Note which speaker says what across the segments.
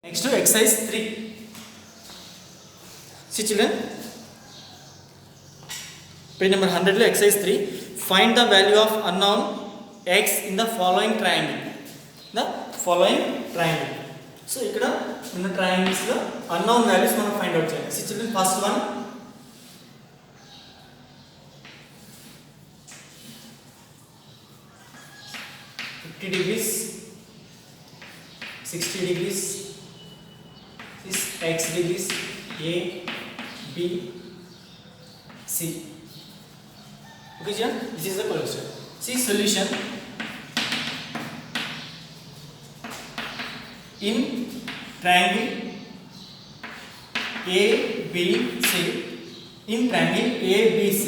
Speaker 1: Next to exercise 3. See children, page number 100 exercise 3. Find the value of unknown x in the following triangle. The following triangle. So ikkada in the triangles lo unknown values మనం find out చేయాలి. See children, first one degrees, 60 degrees, this x degrees, a, b, c. Okay, Jan? This is the question. See solution. In triangle A, B, C. In triangle A, B, C.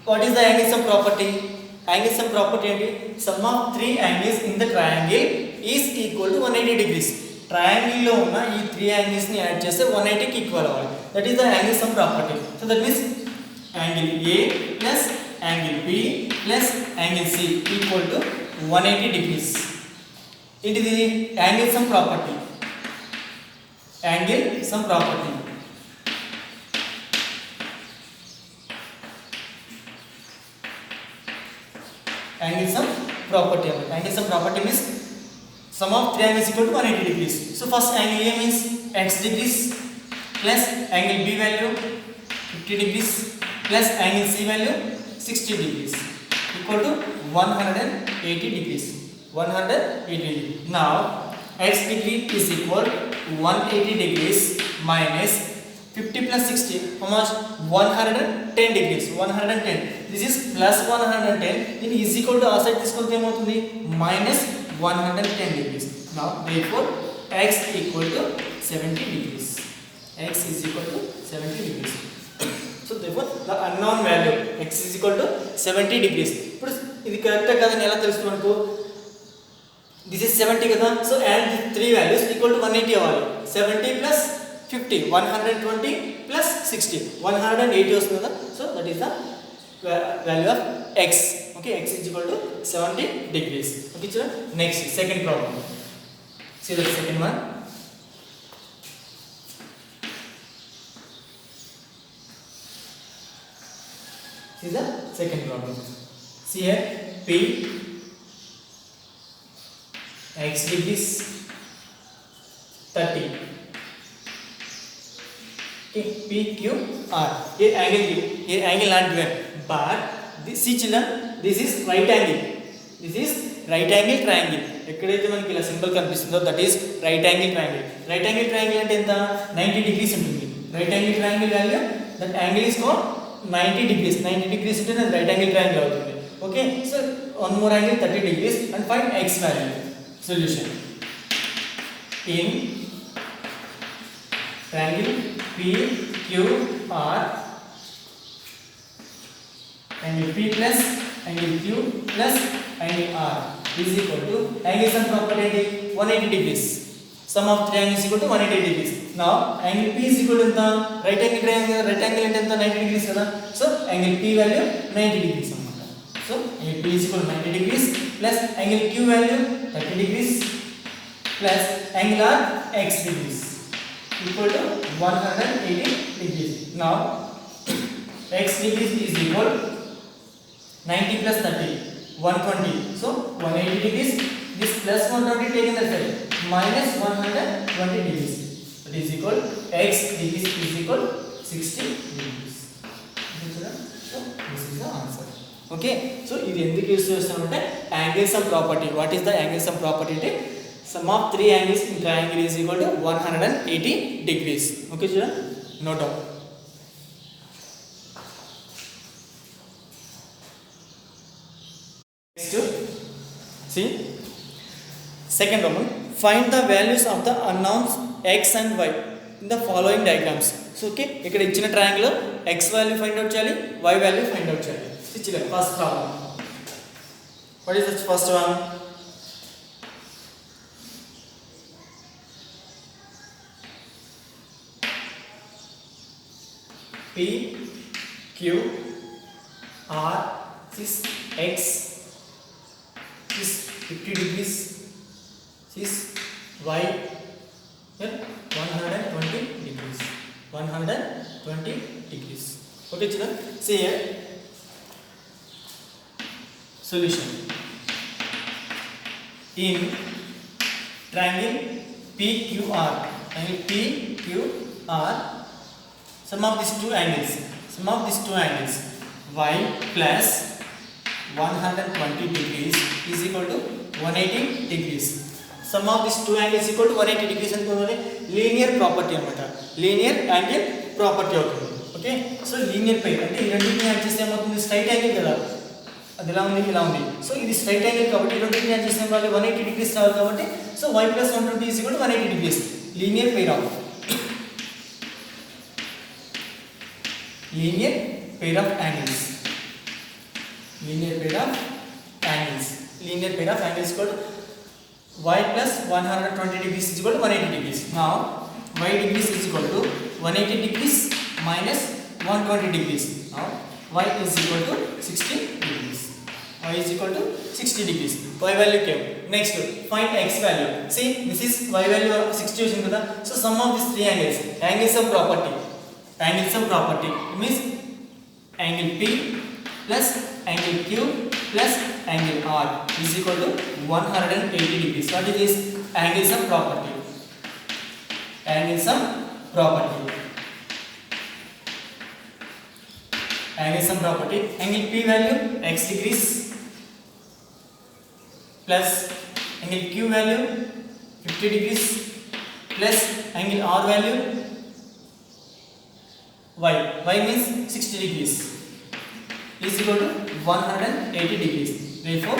Speaker 1: What is the angle sum property? Angle sum property ఏంటి? Sum of three angles in the triangle is equal to 180 degrees. Triangle లో ఉన్న ఈ three angles ని add చేస్తే 180 కి equal అవ్వాలి. That is the angle sum property. So that means angle A plus angle B plus angle C equal to 180 degrees. It is the angle sum property. Angle sum property. Angle sum property. Angle sum property means sum of three angles equal to 180 degrees. So first angle A means x degrees plus angle B value 50 degrees plus angle C value 60 degrees equal to 180 degrees. 180 degrees. Now x degree is equal to 180 degrees minus 50 plus 60, how much? 110 degrees. 110. This is plus 110. Then is equal to outside this minus 110 degrees. Now therefore x equal to 70 degrees. X is equal to 70 degrees. So therefore the unknown value x is equal to 70 degrees. But ఇది correct కాదని ఎలా తెలుస్తుంది మనకు? This is 70 కదా. So add the three values equal to 180 అవ్వాలి. 70 plus 50, 120 plus 60, 180 వస్తుంది కదా. So that is the value of x. Okay, x is equal to 70 degrees. Okay children, next second problem. See the second one. See the second problem. See here, p x degrees 30. Okay, p q r. Here angle not given, but this, see children, this is right angle. This is right angle triangle. ఎక్కడైతే మనకి ఇలా symbol కనిపిస్తుందో that is right angle triangle. Right angle triangle అంటే ఎంత? 90 degrees ఉంటుంది. Right angle triangle value that angle is called 90 degrees. 90 degrees అంటే అది right angle triangle అవుతుంది. Okay, so one more angle 30 degrees and find x value. Solution. In triangle PQR, angle P plus angle Q plus angle R is equal to angle sum property 180 degrees. Sum of three angles equal to 180 degrees. Now angle P is equal to enta? Right angle triangle, right angle ante enta? 90 degrees kada. So angle P value 90 degrees annamata. So angle P is equal to 90 degrees plus angle Q value 30 degrees plus angle R x degrees equal to 180 degrees. Now x degrees is equal 90 plus 30, 120. So 180 degrees. This plus 120 taken as side minus 120 degrees. That is equal x degrees is equal 60 degrees. So this is the answer. Okay, so ఇది ఎందుకు use చేస్తామంటే angle sum property. What is the angle sum property అంటే sum of three angles in triangle is equal to 180 degrees. Okay చూడండి, no doubt. Next, see second problem. Find the values of the unknowns x and y in the following diagrams. So okay, ఇక్కడ ఇచ్చిన triangle లో x value find out చేయాలి, y value find out చేయాలి. See first problem. What is the first one? P Q R is x is 50 degrees, is y here 120 degrees, 120 degrees. Okay children, see here solution. In triangle PQR, triangle PQR, sum of these two angles y plus 120 degrees is equal to 180 degrees. Sum of these two angles equal to 180 degrees అనుకోవాలి. Linear property అన్నమాట, linear angle property అవుతుంది. Okay, so linear పై అంటే ఈ రెండింటిని add చేస్తే ఏమవుతుంది, straight angle కదా, అది ఇలా ఉంది ఇలా ఉంది. సో ఇది స్ట్రైట్ యాంగిల్ కాబట్టి ఈ రెండింటిని యాడ్ చేస్తే వాళ్ళు 180 degrees రావాలి కాబట్టి so y plus 120 is equal to 180 degrees. Linear pair of angles, linear pair of angles called y plus 120 degrees is equal to 180 degrees. Now y degrees is equal to 180 degrees minus 120 degrees. Now y is equal to 60 degrees. Y is equal to 60 degrees. Y value came. Next, find x value. See, this is y value of 60 వచ్చింది కదా. So sum of these three angles of property means angle P plus angle Q plus angle R is equal to 180 degrees. What is this? Angles of property. Angles of property. Angle P value x degrees plus angle Q value 50 degrees plus angle R value y means 60 degrees is equal to 180 degrees. Therefore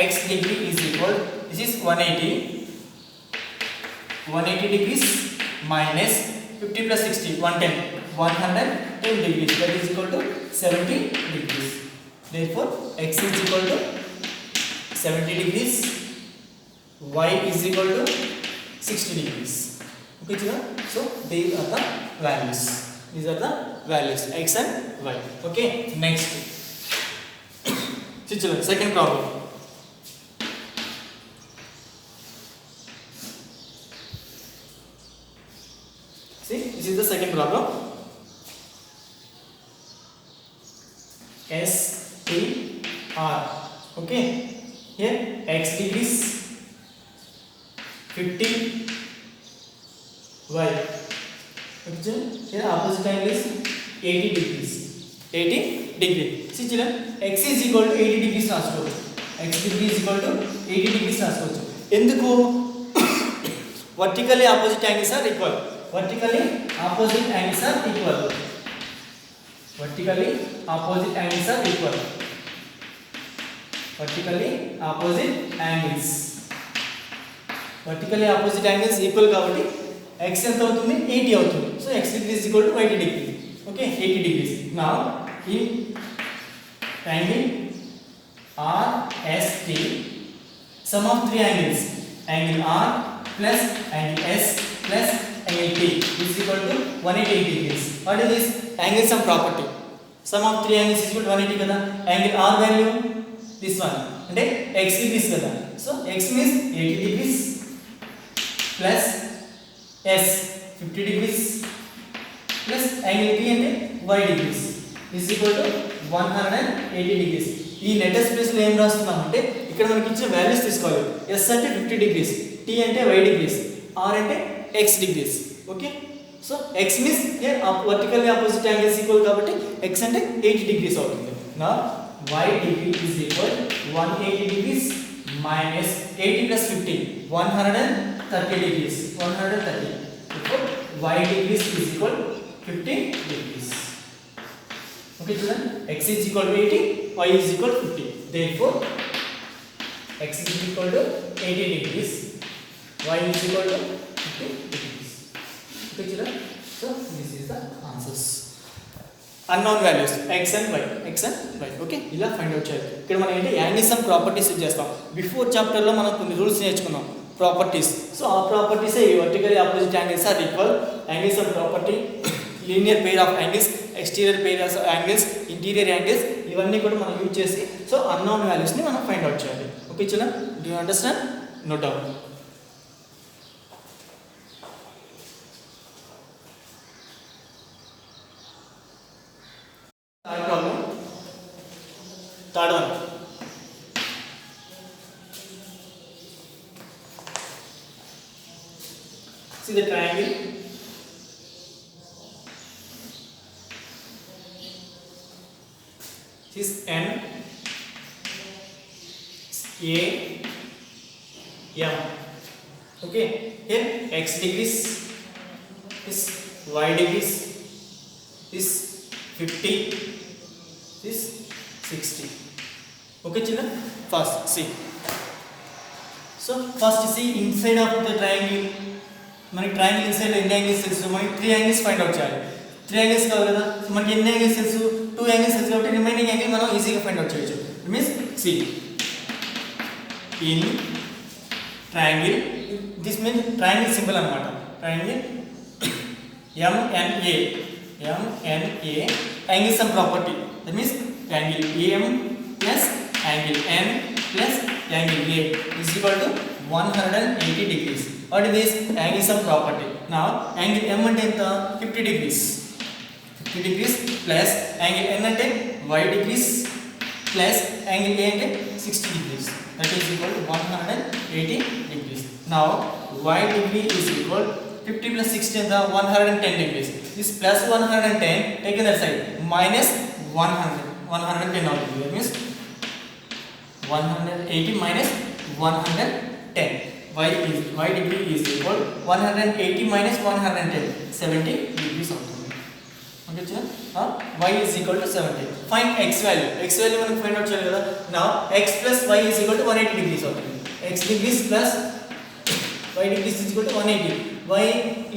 Speaker 1: x degree is equal, this is 180 degrees minus 50 plus 60 110 degrees, that is equal to 70 degrees. Therefore x is equal to 70 degrees, y is equal to 60 degrees. Okay children, so these are the values. These are the values x and y. Okay, next. See children, second problem. See, this is the second problem. S T R. Okay, here x degrees 50 y. Okay, here opposite angle is 80 degrees. 80 degree. See children, x is equal to 80 degrees రాసుకోవచ్చు. X degree is equal to 80 degrees రాసుకోవచ్చు. ఎందుకు? vertically opposite angles are equal. Vertically opposite angles are equal. Vertically opposite angles are equal. Vertically opposite angles. Vertically opposite angles equal కాబట్టి x ఎంత అవుతుంది, 80 అవుతుంది. So x degree is equal to 80 degree. Okay, 80 degrees. Now in triangle RST, sum of three angles, angle R plus angle S plus angle T is equal to 180 degrees. What is this? Angles of property. Sum of three angles is equal to 180 kada. Angle R value this one అంటే x degrees kada. So x means 80 degrees plus S 50 degrees plus angle T అంటే y degrees is equal to 180 degrees. ఈ letter space లో ఏం రాస్తున్నాం అంటే ఇక్కడ మనకి ఇచ్చిన వాల్యూస్ తీసుకోవాలి. S అంటే 50 degrees, T అంటే y degrees, R అంటే x degrees. Okay, so x means here vertically opposite angles equal కాబట్టి x అంటే 80 degrees అవుతుంది. నా y degree is equal 180 degrees minus 80 plus 50 130 degrees. 130. Therefore y degrees is equal 50 degrees. Okay children, x is equal to 80, y is equal to 50. Therefore x is equal to 80 degrees, y is equal to 50 degrees. Okay children, so this is the answers. Unknown values x and y. Okay, ఇలా find out చేయాలి. ఇక్కడ మనం ఏంటి angles and properties చేస్తాం. Before chapter లో మనం కొన్ని rules నేర్చుకున్నాం, ప్రాపర్టీస్. సో ఆ ప్రాపర్టీస్ ఈ vertically opposite angles are equal, angles of property, linear pair of angles, exterior pair of angles, interior angles, ఇవన్నీ కూడా మనం యూజ్ చేసి సో అన్నోన్ వాల్యూస్ ని మనం ఫైండ్ అవుట్ చేయాలి. Okay children, do you understand? No doubt. third problem, third one. See the triangle. This is N A M. Okay, here x degrees, this y degrees, this 50, this 60. Okay children, first see. So first see inside of the triangle. మనకి triangle inside ఎన్ని angles తెలుసు, మనకి 3 angles find out చేయాలి. 3 angles కావాలి కదా, so మనకి ఎన్ని angles తెలుసు, 2 యాంగిల్స్ తెలుసు కాబట్టి రిమైనింగ్ యాంగిల్ మనం ఈజీగా ఫైండ్ అవుట్ చేయొచ్చు. It means C in triangle, this means triangle symbol అన్నమాట. Triangle MNA angle sum property, that means angle AM plus angle N plus angle A is equal to 180 degrees. What is this? Angle sum property. Now angle M ante enta 50 degrees. 50 degrees plus angle N ante y degrees plus angle A ante 60 degrees. That is equal to 180 degrees. Now y degree is equal 50 plus 60 anta 110 degrees. This plus 110 taken that side minus 110 out. That means 180 minus 110. Y degree is equal 180 minus 110, 70 degrees అవుతుంది. Okay చూడండి, y is equal to 70. Find x value. X value మనం find out చేయాలి కదా. Now x plus y is equal to 180 degrees అవుతుంది. X degrees plus y degrees is equal to 180. Y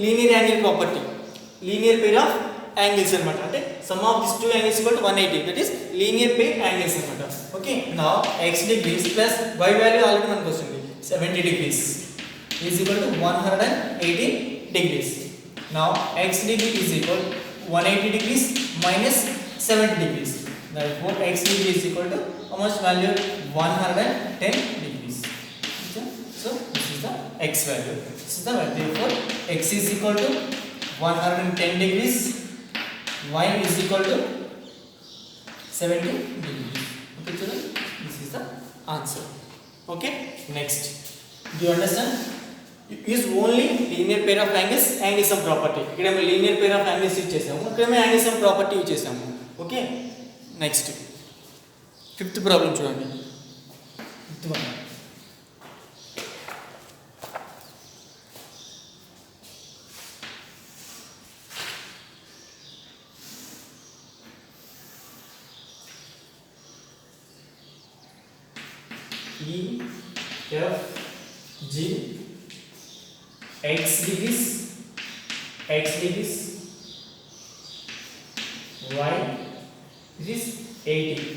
Speaker 1: linear angle property, linear pair of angles అన్నమాట. అంటే sum of these two angles is equal to 180. That is linear pair angles అన్నమాట. Okay, now x degrees plus y value already మనకు వస్తుంది 70 degrees is equal to 180 degrees. Now x degree is equal to 180 degrees minus 70 degrees. Therefore x degree is equal to how much value? 110 degrees. Okay? So this is the x value. This is the value. Therefore x is equal to 110 degrees, y is equal to 70 degrees. Okay children, this is the answer. Okay, next, do you understand? Is only linear pair of angles angle sum property. ఇక్కడ మేము linear pair of angles use చేసాము, ఇక్కడ మేము angle sum property use చేసాము. Okay, next fifth problem చూడండి. Fifth one, E F G x degrees y this is 80,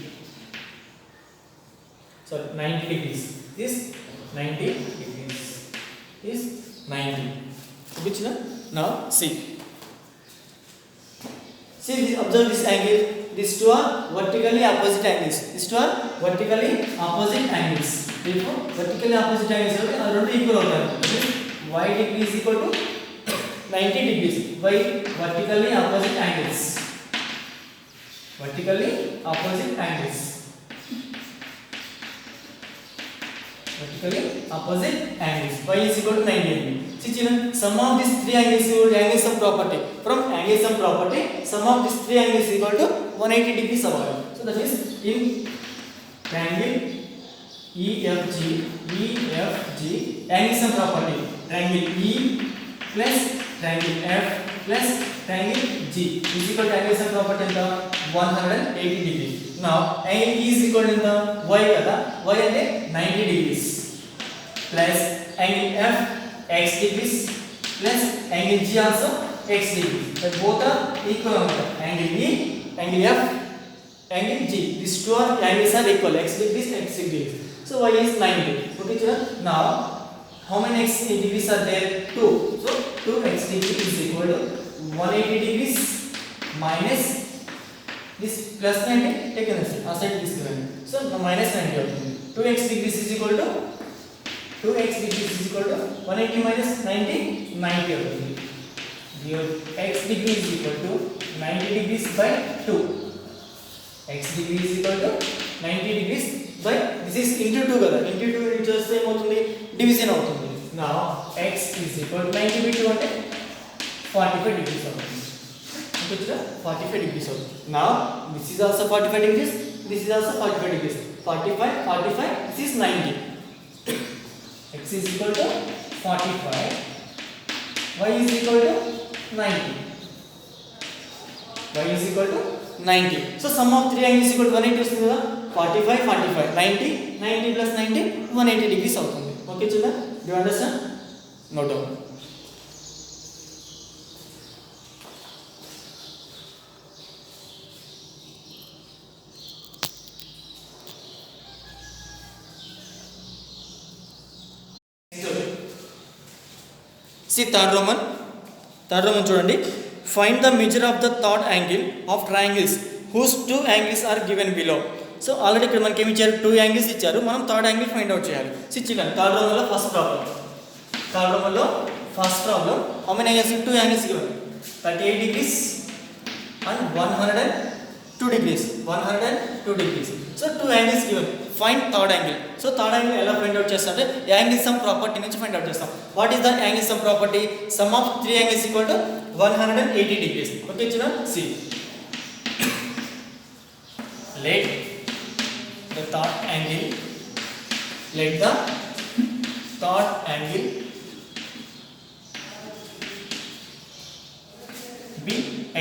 Speaker 1: sorry 90 degrees, this 90 degrees, this 90. Which now see observe this angle. These two are vertically opposite angles. These two are vertically opposite angles. Therefore, vertically opposite angles are రెండు equal అవుతాయి. Y degree is equal to 90 degrees by vertically opposite angles. Vertically opposite angles. Vertically opposite angles. Y is equal to 90 degrees. See children, sum of these three angles is equal to angle sum property. From angle sum property, sum of these three angles is equal to 180 degrees away. So that is in triangle EFG angle sum property, triangle E plus triangle F plus triangle G is equal to angle sum property anta 180 degrees. Now angle E is equal to y kada, y ante 90 degrees plus angle F x degrees plus angle G also x degrees. That both are equal. Angle E, angle F, angle G. These two angles are equal. X degrees, x degrees. So y is 90. Okay, children. Now how many x degrees are there? 2. So 2x degree is equal to 180 degrees minus this plus 90. Take a aside this given. So minus 90 అవుతుంది. 2x degrees is equal to 2x degrees is equal to 180 minus 90 అవుతుంది. Your x degree is equal to 90 degrees by 2. x degree is equal to 90 degrees by this is into 2 కదా into 2 into చేస్తే ఏమవుతుంది division అవుతుంది now x is equal to 90 by 2 అంటే 45 degrees అవుతుంది అంటే 45 degrees అవుతుంది now this is also 45 degrees this is also 45 degrees 45 45 this is 90 x is equal to 45 y is equal to 90 y is equal to 90 so sum of three angles is equal to 180 వస్తుంది కదా 45 45 90 90 plus 90 180 degrees అవుతుంది okay చిన్న do you understand no doubt see third Roman చూడండి find the measure of the third angle of triangles whose two angles are given below so already ఇక్కడ మనకి ఏమి ఇచ్చారు two angles ఇచ్చారు మనం థర్డ్ యాంగిల్ ఫైండ్ అవుట్ చేయాలి see చూడండి third Roman లో first problem how many angles two angles given 38 degrees and 102 degrees so two angles given find third angle so third angle ఎలా ఫైండ్ అవుట్ చేస్తామంటే angle sum property నుంచి find out చేస్తాం what is the angle sum property sum of three angles equal to 180 degrees okay children see let the third angle be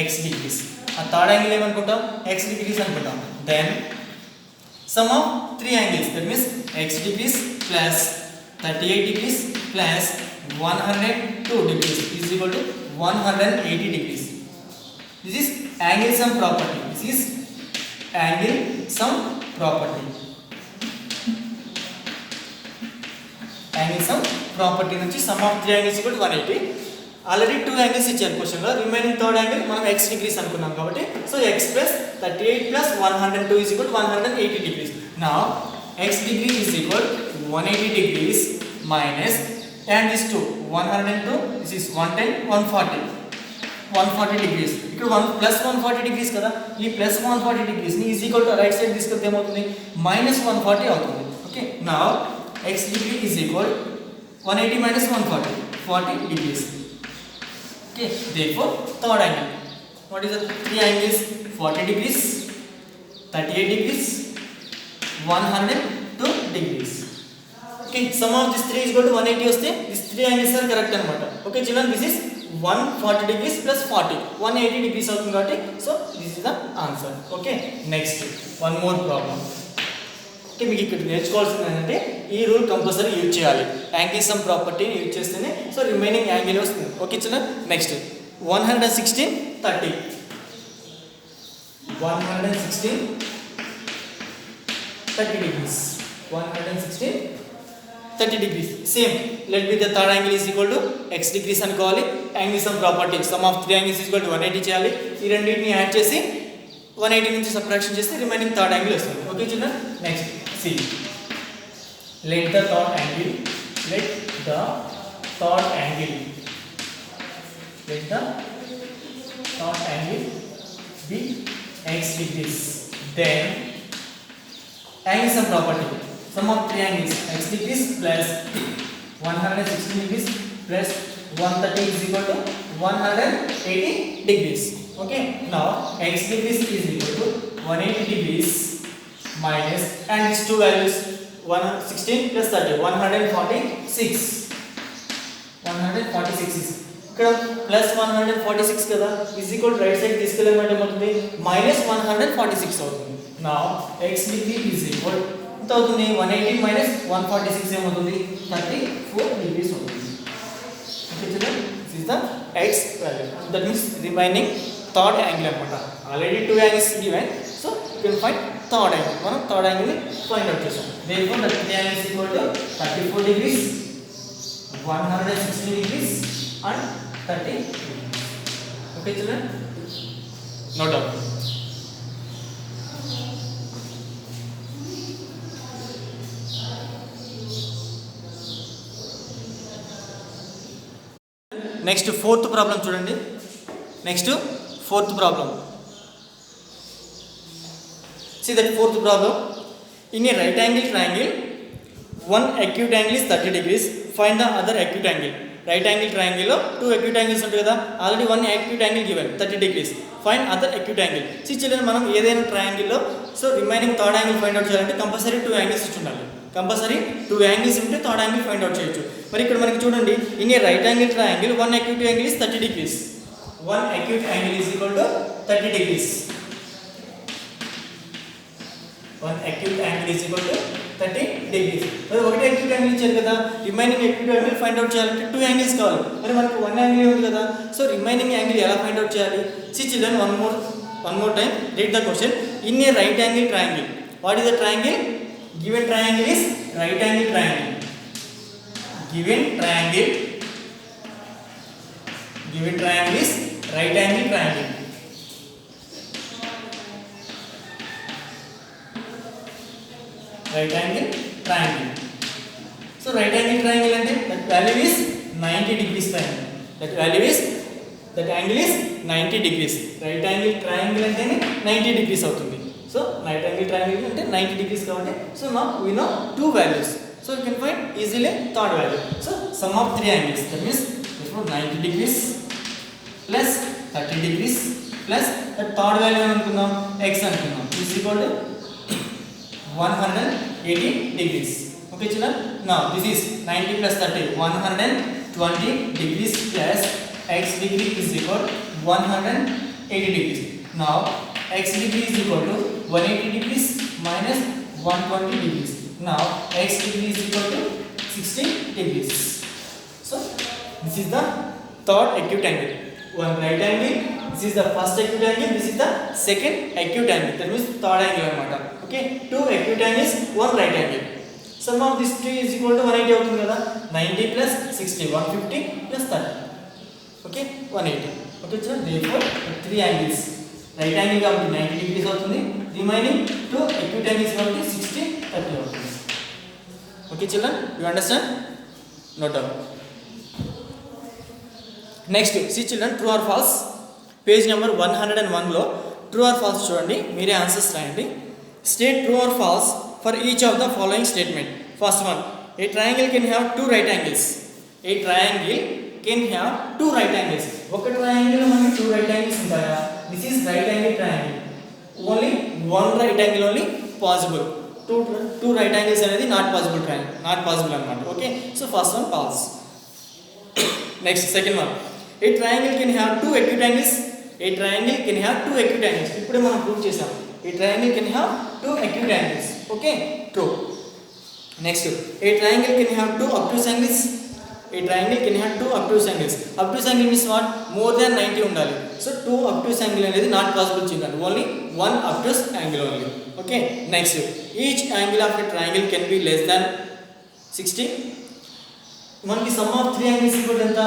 Speaker 1: x degrees ఆ third angle ఏమనుకుంటాం x degrees అనుకుంటాం then sum of three angles that means x degrees plus 38 degrees plus 102 degrees is equal to 180 degrees this is angle sum property angle sum property నుంచి sum of three angles equal to 180 already two angles ఇచ్చారు question లో remaining third angle మనం x degrees అనుకున్నాం కాబట్టి so x plus 38 plus 102 is equal to 180 degrees now x degree is equal to 180 degrees minus and this 2 102 this is 110 140 degrees ఇక్కడ 1 plus 140 degrees కదా ఈ plus 140 degrees ని is equal to right side తీసుకుంటే ఏమవుతుంది minus 140 అవుతుంది okay now x degree is equal 180 minus 140 40 degrees okay therefore third angle what is the three angles 40 degrees 38 degrees 102 degrees okay sum of these three is equal to 180 వస్తే these three angles are correct అన్నమాట okay children this is 140 degrees plus 40 180 degrees అవుతుంది కాబట్టి so this is the answer okay next one more problem okay మీకు ఇక్కడ నేర్చుకోవాల్సింది ఏంటంటే ఈ rule compulsory use చేయాలి యాంగిల్ సమ్ ప్రాపర్టీని యూజ్ చేస్తేనే సో రిమైనింగ్ యాంగిల్ వస్తుంది ఓకే చిన్న next 116 30 degrees 116 30 degrees same let be the third angle is equal to x degrees అనుకోవాలి angle sum property sum of three angles is equal to 180 చేయాలి ఈ రెండింటిని add చేసి 180 నుంచి సబ్ట్రాక్షన్ చేస్తే రిమైనింగ్ థర్డ్ యాంగిల్ వస్తుంది ఓకే చిన్న next see let the third angle be x degrees then angle sum property sum of three angles x degrees plus 116 degrees plus 130 is equal to 180 degrees okay now x degrees is equal to 180 degrees minus and these two values 116 plus 30 146 is ఇక్కడ plus 146 కదా is equal to right side తీసుకెళ్ళమంటే ఏమవుతుంది minus 146 అవుతుంది నా x degree is equal ఎంత అవుతుంది 180 minus 146 ఏమవుతుంది 34 degrees అవుతుంది okay children this is the x value that means remaining third angle అన్నమాట already two angles given so you can find third angle మనం థర్డ్ యాంగిల్ ని find out చేసాం therefore the three angles equal to 34 degrees 116 degrees and 30 okay children no doubt next fourth problem చూడండి next fourth problem See that fourth problem. In a right angle triangle, one acute angle is 30 degrees. Find the other acute angle. Right angle triangle lo two acute angles untayi kada. Already one acute angle given 30 degrees. Find other acute angle. See children, మనం ఏదైనా triangle లో so remaining third angle find out చేయాలంటే compulsory two angles ఉండాలి. Compulsory two angles ఉంటే third angle find out చేయొచ్చు. మరి ఇక్కడ మనకి చూడండి, in a right angle triangle one acute angle is 30 degrees. One acute angle is equal to 30 degrees. One acute angle is equal to 30 degrees. మరి ఒకటి acute angle ఇచ్చారు కదా, remaining acute angle find out చేయాలంటే two angles కావాలి. మరి మనకు one angle ఉంది కదా, సో రిమైనింగ్ యాంగిల్ ఎలా ఫైండ్ అవుట్ చేయాలి? See children, one more time read the question. In a right angle triangle, what is the triangle? Given triangle is right angle triangle. Given triangle is right angle triangle. Right angle triangle. So right angle triangle ante that value is 90 degrees triangle. That angle is 90 degrees. Right angle triangle ante 90 degrees avutundi. So right angle triangle ante 90 degrees kabatti. So now we know two values. So you can find easily third value. So sum of three angles, that means therefore 90 degrees plus 30 degrees plus the third value anukundam x anukundam is equal to 180 degrees. Okay children, now this is 90 plus 30, 120 degrees plus x degree is equal to 180 degrees. Now x degree is equal to 180 degrees minus 120 degrees. Now x degree is equal to 60 degrees. So this is the third acute angle. One right angle, this is the first acute angle, this is the second acute angle, that means third angle anamata. Okay, two acute angles, one right angle. Sum of these three is equal to 180 avutundi kada. 90 plus 60, 150 plus 30. Okay, 180. Okay children, therefore three angles. Right angle kabatti 90 degrees avutundi, remaining two acute angles kabatti 60, 30 avutundi. Okay children, you understand? Note down. Next, see children, true or false? Page number 101 లో true or false చూడండి, మీరే answers రాయండి. State true or false for each of the following statement. First one, a triangle can have two right angles. A triangle can have two right angles. ఒక triangle లో మనకి two right angles ఉంటాయా? This is right angle triangle. Only one right angle only possible. Two right angles అనేది not possible triangle, not possible అన్నమాట. Okay, so first one false. Next, second one, a triangle can have two acute angles. A triangle can have two acute angles. ఇప్పుడే మనం prove చేసాం. A triangle can have two acute angles. Okay, true. Next, a triangle can have two obtuse angles. A triangle can have two obtuse angles. Obtuse angle means what? More than 90 ఉండాలి. So two obtuse angle అనేది not possible children. Only one obtuse angle only. Okay, next, each angle of a triangle can be less than 60. మనకి some of three angles equal ఎంత?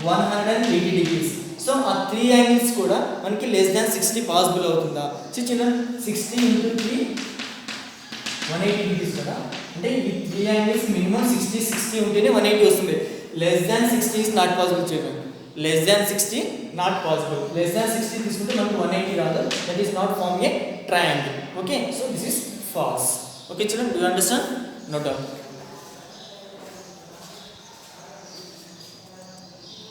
Speaker 1: 180 degrees. So ఆ three angles కూడా మనకి less than 60 possible అవుతుందా? Children 60 into 3 180 degrees కదా, అంటే ఈ three angles minimum 60 ఉంటేనే 180 వస్తుంది. Less than 60 is not possible children. Less than 60 not possible. Less than 60 తీసుకుంటే మనకి 180 రాదు. That is not farming a triangle. Okay, so this is false. Okay children, do you understand? Note down.